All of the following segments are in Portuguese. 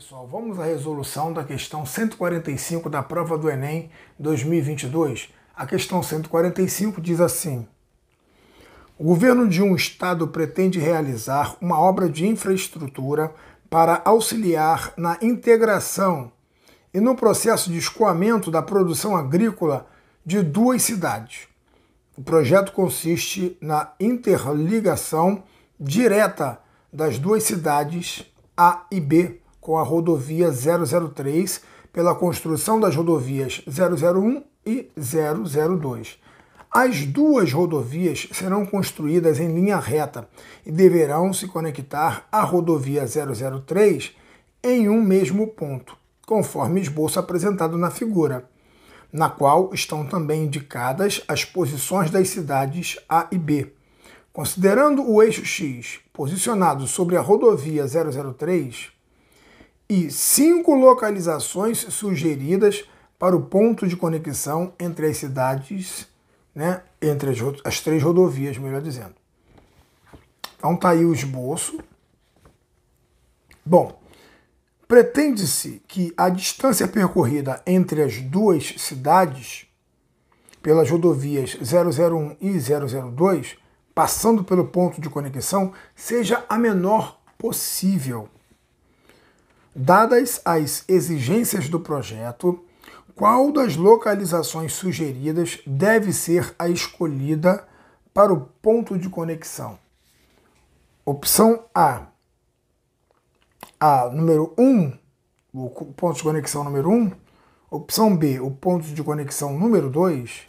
pessoal, vamos à resolução da questão 145 da prova do Enem 2022. A questão 145 diz assim: o governo de um estado pretende realizar uma obra de infraestrutura para auxiliar na integração e no processo de escoamento da produção agrícola de duas cidades. O projeto consiste na interligação direta das duas cidades A e B com a rodovia 003 pela construção das rodovias 001 e 002. As duas rodovias serão construídas em linha reta e deverão se conectar à rodovia 003 em um mesmo ponto, conforme esboço apresentado na figura, na qual estão também indicadas as posições das cidades A e B. Considerando o eixo X posicionado sobre a rodovia 003 e 5 localizações sugeridas para o ponto de conexão entre as cidades, entre as 3 rodovias, melhor dizendo. Então tá aí o esboço. Bom, pretende-se que a distância percorrida entre as duas cidades, pelas rodovias 001 e 002, passando pelo ponto de conexão, seja a menor possível. Dadas as exigências do projeto, qual das localizações sugeridas deve ser a escolhida para o ponto de conexão? Opção A, número 1, o ponto de conexão número 1. Opção B, o ponto de conexão número 2.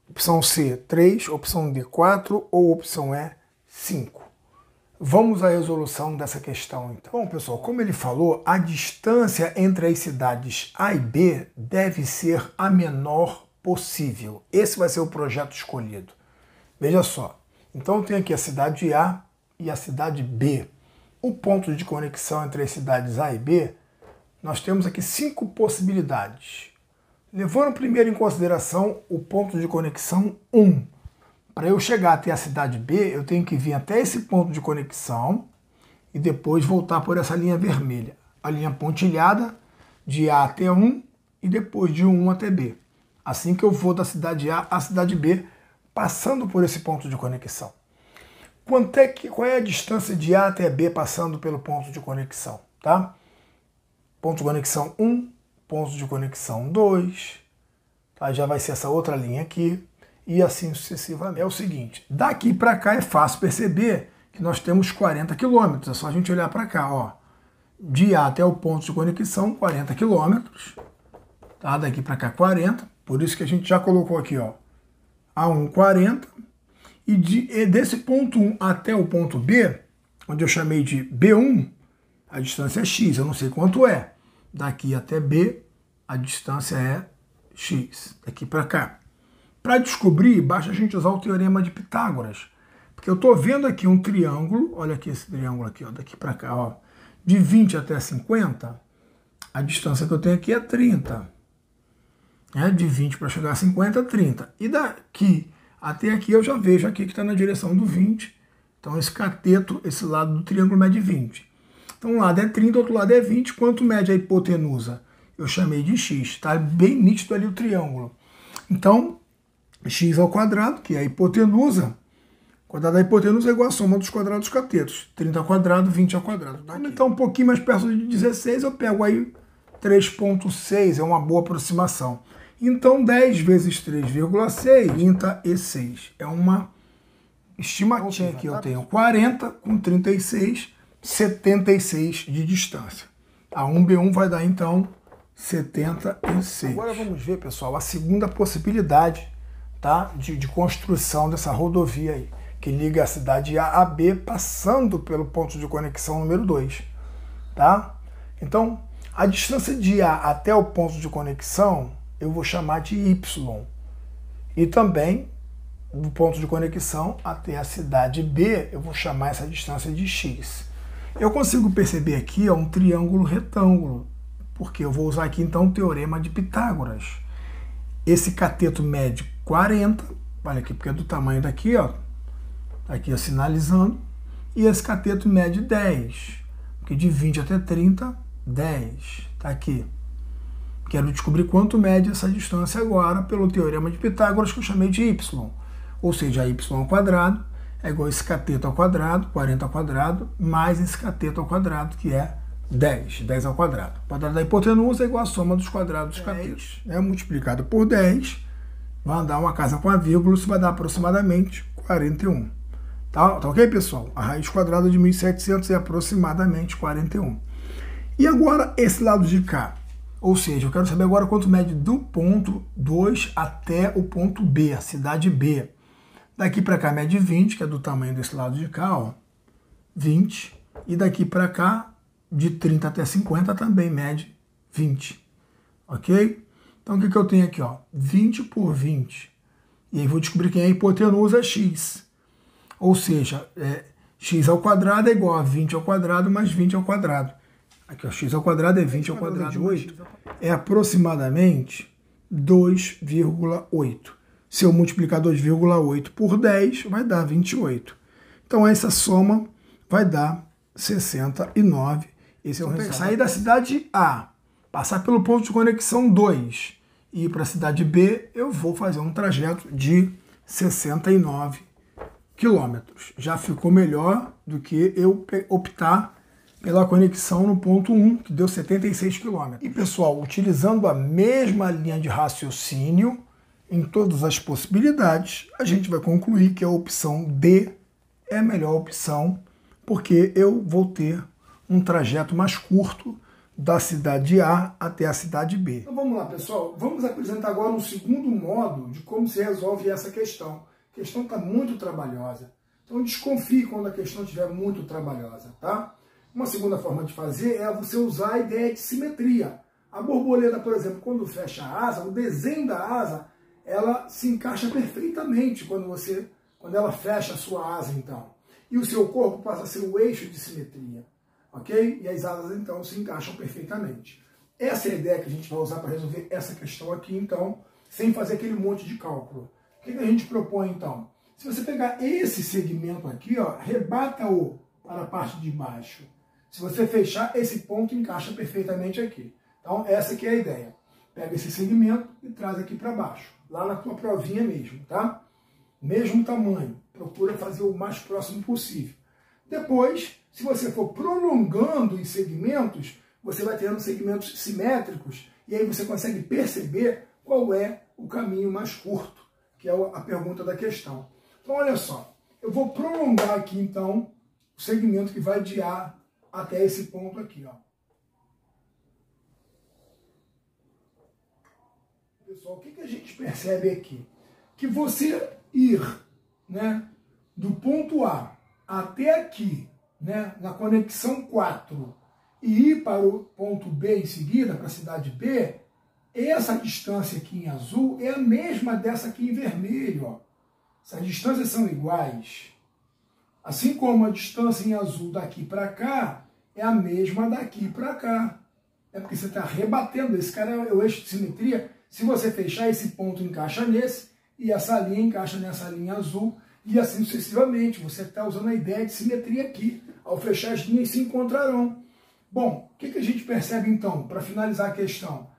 Opção C, 3. Opção D, 4. Ou opção E, 5. Vamos à resolução dessa questão, então. Bom, pessoal, como ele falou, a distância entre as cidades A e B deve ser a menor possível. Esse vai ser o projeto escolhido. Veja só. Então, tem aqui a cidade A e a cidade B. O ponto de conexão entre as cidades A e B, nós temos aqui 5 possibilidades. Levando primeiro em consideração o ponto de conexão 1. Para eu chegar até a cidade B, eu tenho que vir até esse ponto de conexão e depois voltar por essa linha vermelha. A linha pontilhada de A até 1 e depois de 1 até B. Assim que eu vou da cidade A à cidade B, passando por esse ponto de conexão. Qual é a distância de A até B passando pelo ponto de conexão? Tá? Ponto de conexão 1, ponto de conexão 2, tá? Já vai ser essa outra linha aqui, e assim sucessivamente. É o seguinte, daqui para cá é fácil perceber que nós temos 40 km, é só a gente olhar para cá, ó. De A até o ponto de conexão, 40 km, tá? Daqui para cá 40, por isso que a gente já colocou aqui, ó, A1 40, e desse ponto 1 até o ponto B, onde eu chamei de B1, a distância é X, eu não sei quanto é. Daqui até B, a distância é X, daqui para cá. Para descobrir, basta a gente usar o teorema de Pitágoras. Porque eu estou vendo aqui um triângulo, olha aqui esse triângulo aqui, ó, daqui para cá, ó, de 20 até 50, a distância que eu tenho aqui é 30. De 20 para chegar a 50, 30. E daqui até aqui eu já vejo aqui que está na direção do 20. Então esse cateto, esse lado do triângulo mede 20. Então um lado é 30, outro lado é 20. Quanto mede a hipotenusa? Eu chamei de x. Está bem nítido ali o triângulo. Então, x ao quadrado, que é a hipotenusa. O quadrado da hipotenusa é igual a soma dos quadrados dos catetos. 30 ao quadrado, 20 ao quadrado. Vamos então um pouquinho mais perto de 16, eu pego aí 3,6. É uma boa aproximação. Então 10 vezes 3,6, 36. É uma estimativa. Aqui eu tenho 40 com 36, 76 de distância. A 1B1 vai dar, então, 76. Agora vamos ver, pessoal, a segunda possibilidade, tá, de construção dessa rodovia aí, que liga a cidade A a B, passando pelo ponto de conexão número 2. Tá? Então, a distância de A até o ponto de conexão, eu vou chamar de Y. E também, do ponto de conexão até a cidade B, eu vou chamar essa distância de X. Eu consigo perceber aqui um triângulo retângulo, porque eu vou usar aqui então o teorema de Pitágoras. Esse cateto mede 40, olha aqui, porque é do tamanho daqui, ó, aqui ó, sinalizando, e esse cateto mede 10, porque de 20 até 30 10. Está aqui. Quero descobrir quanto mede essa distância agora pelo teorema de Pitágoras, que eu chamei de y. Ou seja, y ao quadrado é igual a esse cateto ao quadrado, 40 ao quadrado, mais esse cateto ao quadrado, que é 10. 10 ao quadrado. O quadrado da hipotenusa é igual a soma dos quadrados dos catetos. Multiplicado por 10, vai dar uma casa com a vírgula, isso vai dar aproximadamente 41. Tá ok, pessoal? A raiz quadrada de 1.700 é aproximadamente 41. E agora esse lado de cá. Ou seja, eu quero saber agora quanto mede do ponto 2 até o ponto B, a cidade B. Daqui para cá mede 20, que é do tamanho desse lado de cá, ó, 20. E daqui para cá, de 30 até 50, também mede 20. Ok? Então, o que eu tenho aqui? Ó? 20 por 20. E aí vou descobrir quem é a hipotenusa x. Ou seja, x ao quadrado é igual a 20 ao quadrado mais 20 ao quadrado. Aqui, ó, x ao quadrado é 20 ao quadrado de 8. É aproximadamente 2,8. Se eu multiplicar 2,8 por 10, vai dar 28. Então, essa soma vai dar 69. Esse é o resultado. Sair da cidade A, passar pelo ponto de conexão 2 e ir para a cidade B, eu vou fazer um trajeto de 69 quilômetros. Já ficou melhor do que eu optar pela conexão no ponto 1, que deu 76 km. E, pessoal, utilizando a mesma linha de raciocínio em todas as possibilidades, a gente vai concluir que a opção D é a melhor opção, porque eu vou ter um trajeto mais curto da cidade A até a cidade B. Então vamos lá, pessoal. Vamos apresentar agora um segundo modo de como se resolve essa questão. A questão está muito trabalhosa. Então desconfie quando a questão estiver muito trabalhosa, tá? Uma segunda forma de fazer é você usar a ideia de simetria. A borboleta, por exemplo, quando fecha a asa, o desenho da asa, ela se encaixa perfeitamente quando ela fecha a sua asa, então. E o seu corpo passa a ser o eixo de simetria, ok? E as asas, então, se encaixam perfeitamente. Essa é a ideia que a gente vai usar para resolver essa questão aqui, então, sem fazer aquele monte de cálculo. O que a gente propõe, então? Se você pegar esse segmento aqui, ó, rebata-o para a parte de baixo. Se você fechar, esse ponto encaixa perfeitamente aqui. Então, essa aqui é a ideia. Pega esse segmento e traz aqui para baixo, lá na tua provinha mesmo, tá? Mesmo tamanho. Procura fazer o mais próximo possível. Depois, se você for prolongando em segmentos, você vai tendo segmentos simétricos e aí você consegue perceber qual é o caminho mais curto, que é a pergunta da questão. Então, olha só. Eu vou prolongar aqui, então, o segmento que vai de A até esse ponto aqui, ó. Pessoal, o que a gente percebe aqui? Que você ir, né, do ponto A até aqui, né, na conexão 4, e ir para o ponto B em seguida, para a cidade B, essa distância aqui em azul é a mesma dessa aqui em vermelho, ó. Essas distâncias são iguais. Assim como a distância em azul daqui para cá é a mesma daqui para cá. É porque você está rebatendo. Esse cara é o eixo de simetria. Se você fechar, esse ponto encaixa nesse, e essa linha encaixa nessa linha azul, e assim sucessivamente. Você está usando a ideia de simetria aqui. Ao fechar, as linhas se encontrarão. Bom, o que a gente percebe então, para finalizar a questão?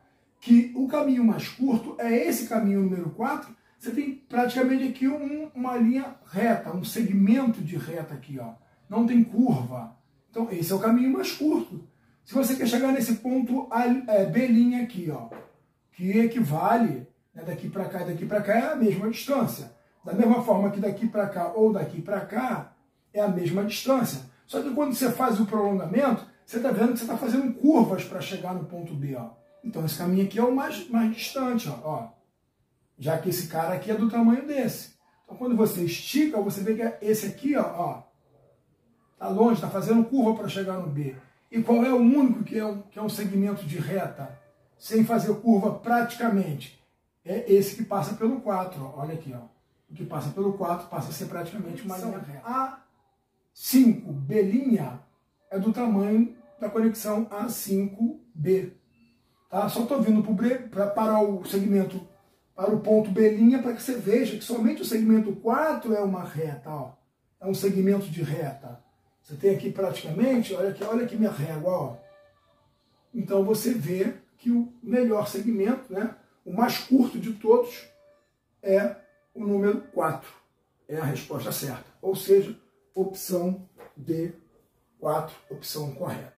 Que o caminho mais curto é esse caminho número 4. Você tem praticamente aqui uma linha reta, um segmento de reta aqui, ó. Não tem curva. Então, esse é o caminho mais curto. Se você quer chegar nesse ponto B' aqui, ó, que equivale, né, daqui para cá e daqui para cá é a mesma distância. Da mesma forma que daqui para cá ou daqui para cá é a mesma distância. Só que quando você faz o prolongamento, você está vendo que você está fazendo curvas para chegar no ponto B, ó. Então, esse caminho aqui é o mais distante, ó. Já que esse cara aqui é do tamanho desse. Então, quando você estica, você vê que esse aqui, ó, tá longe, está fazendo curva para chegar no B. E qual é o único que é um segmento de reta, sem fazer curva praticamente? É esse que passa pelo 4, ó. Olha aqui, ó. O que passa pelo 4 passa a ser praticamente uma linha reta. A 5B' é do tamanho da conexão A5B. Tá? Só estou vindo para o segmento, para o ponto B' para que você veja que somente o segmento 4 é uma reta, ó. É um segmento de reta. Você tem aqui praticamente, olha aqui minha régua, ó. Então você vê que o melhor segmento, né, o mais curto de todos, é o número 4. É a resposta certa. Ou seja, opção D, 4, opção correta.